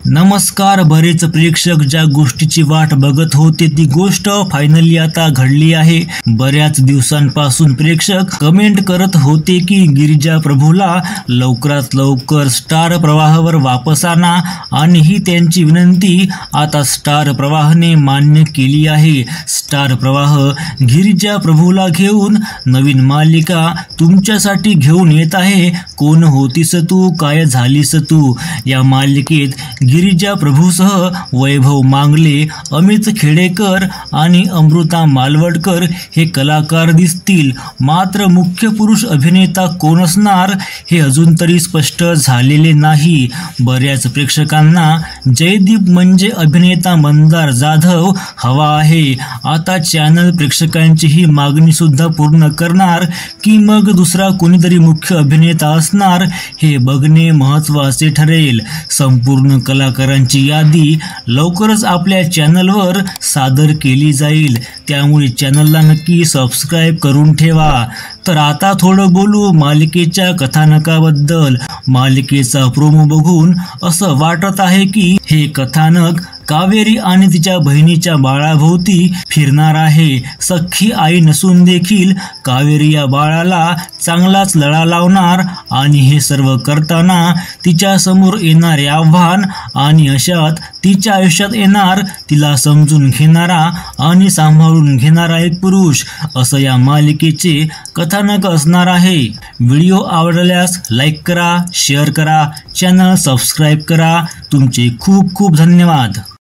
नमस्कार. बरेच प्रेक्षक ज्या गोष्टीची वाट बघत होते ती गोष्ट फायनली आता घडली आहे. बऱ्याच दिवसांपासून प्रेक्षक कमेंट करत होते की गिरिजा प्रभूला लवकरात लवकर स्टार प्रवाहावर वापस आणा आणि ही त्यांची विनंती आता स्टार प्रवाहने मान्य केली आहे. स्टार प्रवाह गिरिजा प्रभूला घेऊन नवीन मालिका तुमच्यासाठी घेऊन येत आहे. कोण होतीस तू, काय झालीस तू या मालिकेत गिरिजा प्रभूसह वैभव मांगले, अमित खेडेकर आणि अमृता मालवडकर हे कलाकार दिसतील. मात्र मुख्य पुरुष अभिनेता कोण असणार हे अजून तरी स्पष्ट झालेले नाही. बऱ्याच प्रेक्षकांना जयदीप म्हणजे अभिनेता मंदार जाधव हवा आहे. आता चॅनल प्रेक्षकांची ही मागणी सुद्धा पूर्ण करणार की मग दुसरा कोणीतरी मुख्य अभिनेता असणार हे बघणे महत्त्वाचे ठरेल. संपूर्ण कलाकारांची यादी लवकरच आपल्या चॅनलवर सादर केली जाईल, त्यामुळे चॅनलला नक्की सबस्क्राईब करून ठेवा. तर आता थोडं बोलू मालिकेच्या कथानकाबद्दल. मालिकेचा प्रोमो बघून असं वाटत आहे की हे कथानक कावेरी आणि तिच्या बहिणीच्या बाळाभोवती फिरणार आहे. सख्खी आई नसून देखील कावेरी या बाळाला चांगलाच लळा लावणार आणि हे सर्व करताना तिच्या समोर येणारे आव्हान आणि अशात तिच्या आयुष्यात येणार तिला समजून घेणारा आणि सांभाळून घेणारा एक पुरुष, असं या मालिकेचे कथानक असणार आहे. व्हिडिओ आवडल्यास लाईक करा, शेअर करा, चॅनल सबस्क्राईब करा. तुमचे खूप खूप धन्यवाद.